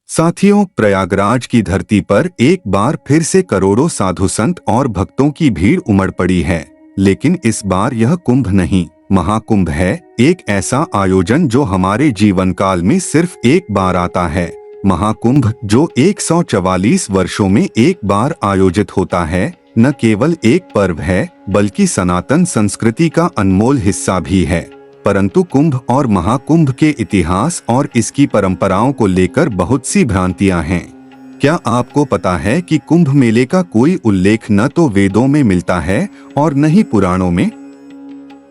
साथियों, प्रयागराज की धरती पर एक बार फिर से करोड़ों साधु संत और भक्तों की भीड़ उमड़ पड़ी है। लेकिन इस बार यह कुंभ नहीं, महाकुंभ है। एक ऐसा आयोजन जो हमारे जीवन काल में सिर्फ एक बार आता है। महाकुंभ जो 144 वर्षों में एक बार आयोजित होता है, न केवल एक पर्व है बल्कि सनातन संस्कृति का अनमोल हिस्सा भी है। परंतु कुंभ और महाकुंभ के इतिहास और इसकी परंपराओं को लेकर बहुत सी भ्रांतियां हैं। क्या आपको पता है कि कुंभ मेले का कोई उल्लेख न तो वेदों में मिलता है और न ही पुराणों में?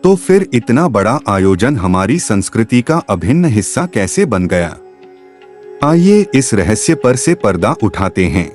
तो फिर इतना बड़ा आयोजन हमारी संस्कृति का अभिन्न हिस्सा कैसे बन गया? आइए इस रहस्य पर से पर्दा उठाते हैं।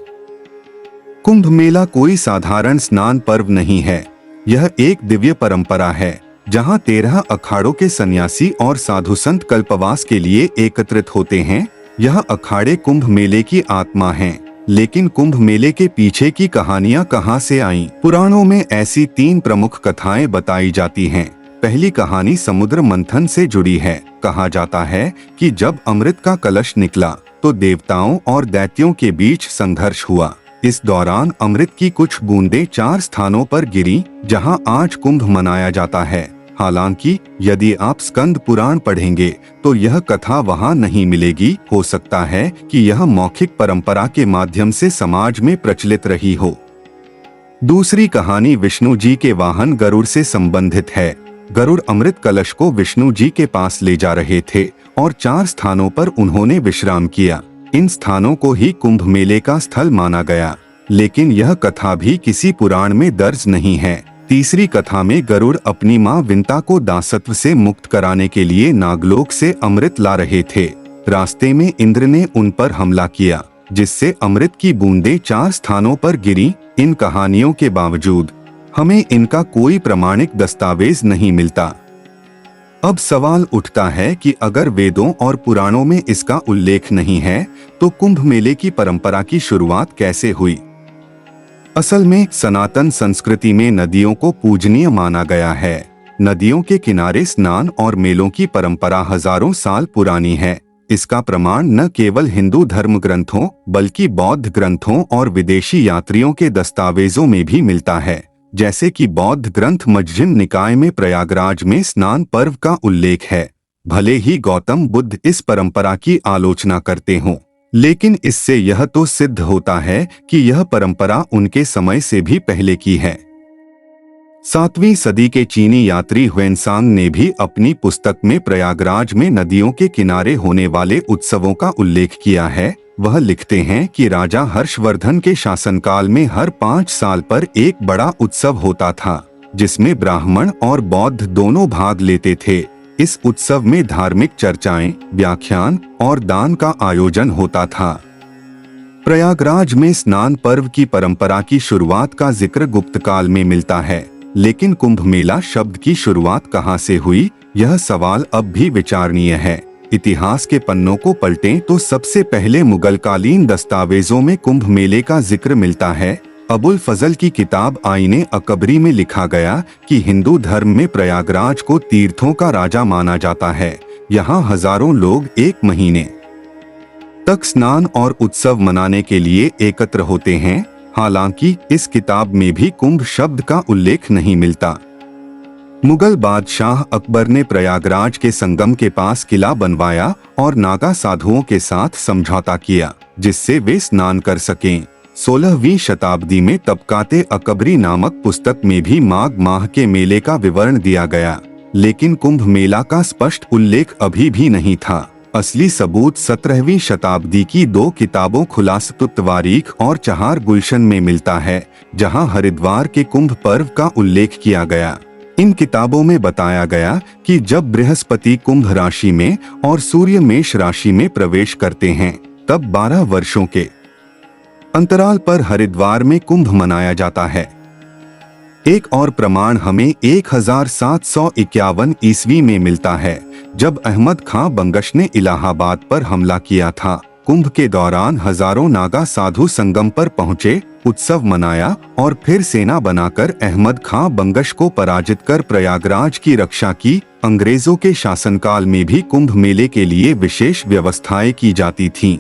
कुंभ मेला कोई साधारण स्नान पर्व नहीं है। यह एक दिव्य परंपरा है जहां 13 अखाड़ों के सन्यासी और साधु संत कल्पवास के लिए एकत्रित होते हैं। यह अखाड़े कुंभ मेले की आत्मा हैं। लेकिन कुंभ मेले के पीछे की कहानियां कहां से आईं? पुराणों में ऐसी 3 प्रमुख कथाएं बताई जाती हैं। पहली कहानी समुद्र मंथन से जुड़ी है। कहा जाता है कि जब अमृत का कलश निकला तो देवताओं और दैत्यों के बीच संघर्ष हुआ। इस दौरान अमृत की कुछ बूंदें 4 स्थानों पर गिरी जहां आज कुंभ मनाया जाता है। हालांकि यदि आप स्कंद पुराण पढ़ेंगे तो यह कथा वहां नहीं मिलेगी। हो सकता है कि यह मौखिक परंपरा के माध्यम से समाज में प्रचलित रही हो। दूसरी कहानी विष्णु जी के वाहन गरुड़ से संबंधित है। गरुड़ अमृत कलश को विष्णु जी के पास ले जा रहे थे और 4 स्थानों पर उन्होंने विश्राम किया। इन स्थानों को ही कुंभ मेले का स्थल माना गया, लेकिन यह कथा भी किसी पुराण में दर्ज नहीं है। तीसरी कथा में गरुड़ अपनी मां विंता को दासत्व से मुक्त कराने के लिए नागलोक से अमृत ला रहे थे। रास्ते में इंद्र ने उन पर हमला किया, जिससे अमृत की बूंदें 4 स्थानों पर गिरी। इन कहानियों के बावजूद हमें इनका कोई प्रमाणिक दस्तावेज नहीं मिलता। अब सवाल उठता है कि अगर वेदों और पुराणों में इसका उल्लेख नहीं है तो कुंभ मेले की परंपरा की शुरुआत कैसे हुई? असल में सनातन संस्कृति में नदियों को पूजनीय माना गया है। नदियों के किनारे स्नान और मेलों की परंपरा हजारों साल पुरानी है। इसका प्रमाण न केवल हिंदू धर्म ग्रंथों बल्कि बौद्ध ग्रंथों और विदेशी यात्रियों के दस्तावेजों में भी मिलता है। जैसे कि बौद्ध ग्रंथ मज्जिन निकाय में प्रयागराज में स्नान पर्व का उल्लेख है। भले ही गौतम बुद्ध इस परंपरा की आलोचना करते हों, लेकिन इससे यह तो सिद्ध होता है कि यह परंपरा उनके समय से भी पहले की है। 7वीं सदी के चीनी यात्री ह्वेनसांग ने भी अपनी पुस्तक में प्रयागराज में नदियों के किनारे होने वाले उत्सवों का उल्लेख किया है। वह लिखते हैं कि राजा हर्षवर्धन के शासनकाल में हर 5 साल पर एक बड़ा उत्सव होता था, जिसमें ब्राह्मण और बौद्ध दोनों भाग लेते थे। इस उत्सव में धार्मिक चर्चाएं, व्याख्यान और दान का आयोजन होता था। प्रयागराज में स्नान पर्व की परंपरा की शुरुआत का जिक्र गुप्त काल में मिलता है, लेकिन कुंभ मेला शब्द की शुरुआत कहां से हुई, यह सवाल अब भी विचारणीय है। इतिहास के पन्नों को पलटें तो सबसे पहले मुगलकालीन दस्तावेजों में कुंभ मेले का जिक्र मिलता है। अबुल फजल की किताब आईने अकबरी में लिखा गया कि हिंदू धर्म में प्रयागराज को तीर्थों का राजा माना जाता है। यहाँ हजारों लोग 1 महीने तक स्नान और उत्सव मनाने के लिए एकत्र होते हैं। हालांकि इस किताब में भी कुंभ शब्द का उल्लेख नहीं मिलता। मुगल बादशाह अकबर ने प्रयागराज के संगम के पास किला बनवाया और नागा साधुओं के साथ समझौता किया, जिससे वे स्नान कर सकें। 16वीं शताब्दी में तबकाते अकबरी नामक पुस्तक में भी माघ माह के मेले का विवरण दिया गया, लेकिन कुंभ मेला का स्पष्ट उल्लेख अभी भी नहीं था। असली सबूत 17वीं शताब्दी की 2 किताबों खुलासतुत तवारीख और चहार गुलशन में मिलता है, जहां हरिद्वार के कुंभ पर्व का उल्लेख किया गया। इन किताबों में बताया गया कि जब बृहस्पति कुंभ राशि में और सूर्य मेष राशि में प्रवेश करते हैं, तब 12 वर्षों के अंतराल पर हरिद्वार में कुंभ मनाया जाता है। एक और प्रमाण हमें 1751 ईस्वी में मिलता है, जब अहमद खां बंगश ने इलाहाबाद पर हमला किया था। कुंभ के दौरान हजारों नागा साधु संगम पर पहुंचे, उत्सव मनाया और फिर सेना बनाकर अहमद खां बंगश को पराजित कर प्रयागराज की रक्षा की। अंग्रेजों के शासनकाल में भी कुंभ मेले के लिए विशेष व्यवस्थाएं की जाती थीं।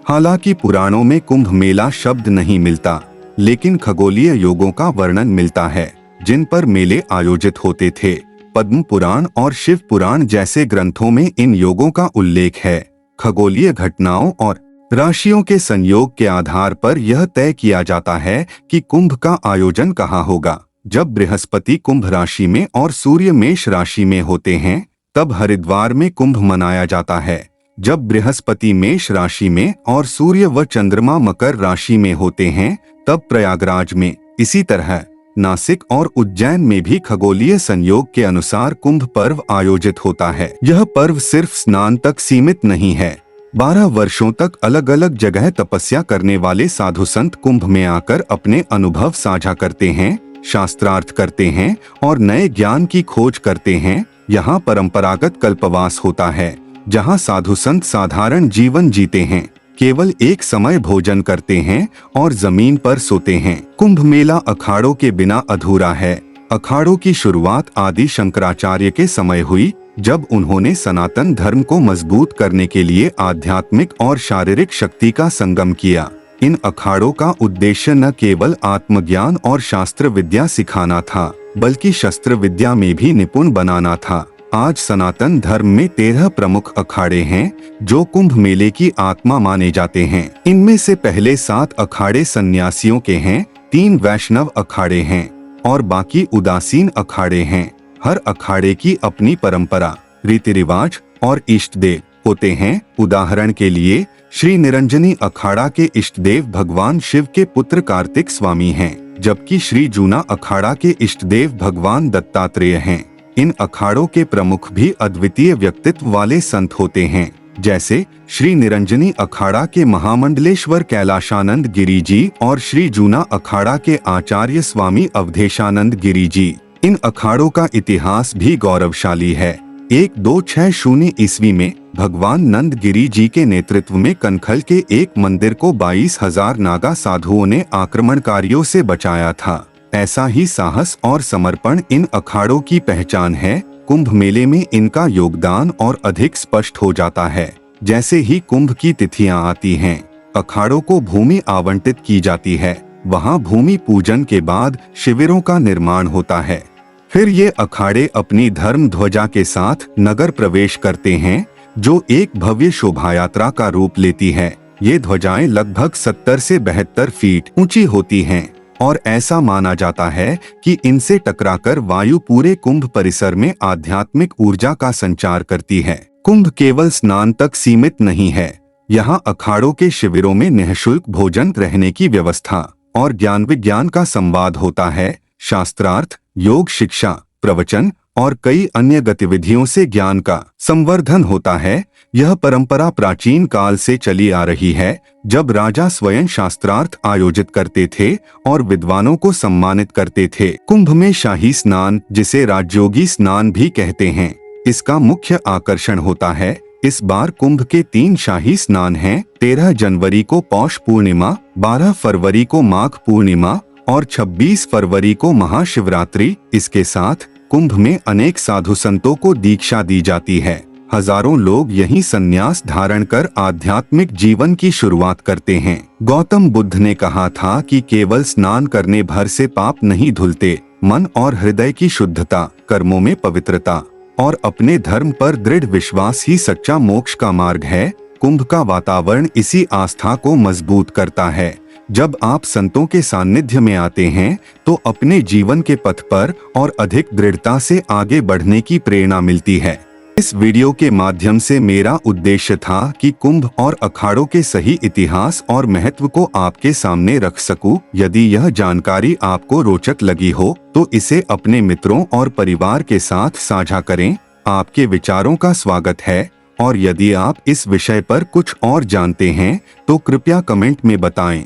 हालांकि पुराणों में कुंभ मेला शब्द नहीं मिलता, लेकिन खगोलीय योगों का वर्णन मिलता है जिन पर मेले आयोजित होते थे। पद्म पुराण और शिव पुराण जैसे ग्रंथों में इन योगों का उल्लेख है। खगोलीय घटनाओं और राशियों के संयोग के आधार पर यह तय किया जाता है कि कुंभ का आयोजन कहाँ होगा। जब बृहस्पति कुंभ राशि में और सूर्य मेष राशि में होते हैं, तब हरिद्वार में कुंभ मनाया जाता है। जब बृहस्पति मेष राशि में और सूर्य व चंद्रमा मकर राशि में होते हैं, तब प्रयागराज में। इसी तरह नासिक और उज्जैन में भी खगोलीय संयोग के अनुसार कुंभ पर्व आयोजित होता है। यह पर्व सिर्फ स्नान तक सीमित नहीं है। 12 वर्षों तक अलग अलग जगह तपस्या करने वाले साधु संत कुंभ में आकर अपने अनुभव साझा करते हैं, शास्त्रार्थ करते हैं और नए ज्ञान की खोज करते हैं। यहाँ परंपरागत कल्पवास होता है, जहाँ साधु संत साधारण जीवन जीते हैं, केवल एक समय भोजन करते हैं और जमीन पर सोते हैं। कुंभ मेला अखाड़ों के बिना अधूरा है। अखाड़ों की शुरुआत आदि शंकराचार्य के समय हुई, जब उन्होंने सनातन धर्म को मजबूत करने के लिए आध्यात्मिक और शारीरिक शक्ति का संगम किया। इन अखाड़ों का उद्देश्य न केवल आत्मज्ञान और शास्त्र विद्या सिखाना था, बल्कि शस्त्र विद्या में भी निपुण बनाना था। आज सनातन धर्म में 13 प्रमुख अखाड़े हैं जो कुंभ मेले की आत्मा माने जाते हैं। इनमें से पहले 7 अखाड़े सन्यासियों के हैं, 3 वैष्णव अखाड़े हैं और बाकी उदासीन अखाड़े हैं। हर अखाड़े की अपनी परंपरा, रीति रिवाज और इष्ट देव होते हैं। उदाहरण के लिए श्री निरंजनी अखाड़ा के इष्ट देव भगवान शिव के पुत्र कार्तिक स्वामी हैं, जबकि श्री जूना अखाड़ा के इष्ट देव भगवान दत्तात्रेय हैं। इन अखाड़ों के प्रमुख भी अद्वितीय व्यक्तित्व वाले संत होते हैं, जैसे श्री निरंजनी अखाड़ा के महामंडलेश्वर कैलाशानंद गिरी जी और श्री जूना अखाड़ा के आचार्य स्वामी अवधेशानंद गिरी जी। इन अखाड़ों का इतिहास भी गौरवशाली है। 1260 ईस्वी में भगवान नंद गिरी जी के नेतृत्व में कनखल के एक मंदिर को 22,000 नागा साधुओं ने आक्रमणकारियों से बचाया था। ऐसा ही साहस और समर्पण इन अखाड़ों की पहचान है। कुंभ मेले में इनका योगदान और अधिक स्पष्ट हो जाता है। जैसे ही कुंभ की तिथियां आती हैं, अखाड़ों को भूमि आवंटित की जाती है। वहां भूमि पूजन के बाद शिविरों का निर्माण होता है। फिर ये अखाड़े अपनी धर्म ध्वजा के साथ नगर प्रवेश करते हैं, जो एक भव्य शोभा यात्रा का रूप लेती है। ये ध्वजाएं लगभग 70 से 72 फीट ऊंची होती हैं और ऐसा माना जाता है कि इनसे टकराकर वायु पूरे कुंभ परिसर में आध्यात्मिक ऊर्जा का संचार करती है। कुंभ केवल स्नान तक सीमित नहीं है। यहाँ अखाड़ों के शिविरों में निःशुल्क भोजन, रहने की व्यवस्था और ज्ञान विज्ञान का संवाद होता है। शास्त्रार्थ, योग शिक्षा, प्रवचन और कई अन्य गतिविधियों से ज्ञान का संवर्धन होता है। यह परंपरा प्राचीन काल से चली आ रही है, जब राजा स्वयं शास्त्रार्थ आयोजित करते थे और विद्वानों को सम्मानित करते थे। कुंभ में शाही स्नान, जिसे राजयोगी स्नान भी कहते हैं, इसका मुख्य आकर्षण होता है। इस बार कुंभ के 3 शाही स्नान हैं। 13 जनवरी को पौष पूर्णिमा, 12 फरवरी को माघ पूर्णिमा और 26 फरवरी को महाशिवरात्रि। इसके साथ कुंभ में अनेक साधु संतों को दीक्षा दी जाती है। हजारों लोग यहीं संन्यास धारण कर आध्यात्मिक जीवन की शुरुआत करते हैं। गौतम बुद्ध ने कहा था कि केवल स्नान करने भर से पाप नहीं धुलते। मन और हृदय की शुद्धता, कर्मों में पवित्रता और अपने धर्म पर दृढ़ विश्वास ही सच्चा मोक्ष का मार्ग है। कुंभ का वातावरण इसी आस्था को मजबूत करता है। जब आप संतों के सानिध्य में आते हैं, तो अपने जीवन के पथ पर और अधिक दृढ़ता से आगे बढ़ने की प्रेरणा मिलती है। इस वीडियो के माध्यम से मेरा उद्देश्य था कि कुंभ और अखाड़ों के सही इतिहास और महत्व को आपके सामने रख सकूं। यदि यह जानकारी आपको रोचक लगी हो, तो इसे अपने मित्रों और परिवार के साथ साझा करें। आपके विचारों का स्वागत है और यदि आप इस विषय पर कुछ और जानते हैं, तो कृपया कमेंट में बताएं।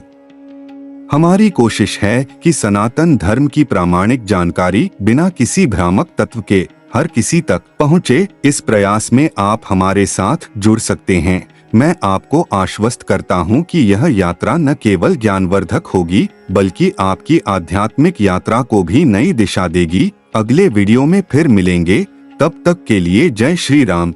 हमारी कोशिश है कि सनातन धर्म की प्रामाणिक जानकारी बिना किसी भ्रामक तत्व के हर किसी तक पहुंचे। इस प्रयास में आप हमारे साथ जुड़ सकते हैं। मैं आपको आश्वस्त करता हूं कि यह यात्रा न केवल ज्ञानवर्धक होगी, बल्कि आपकी आध्यात्मिक यात्रा को भी नई दिशा देगी। अगले वीडियो में फिर मिलेंगे, तब तक के लिए जय श्री राम।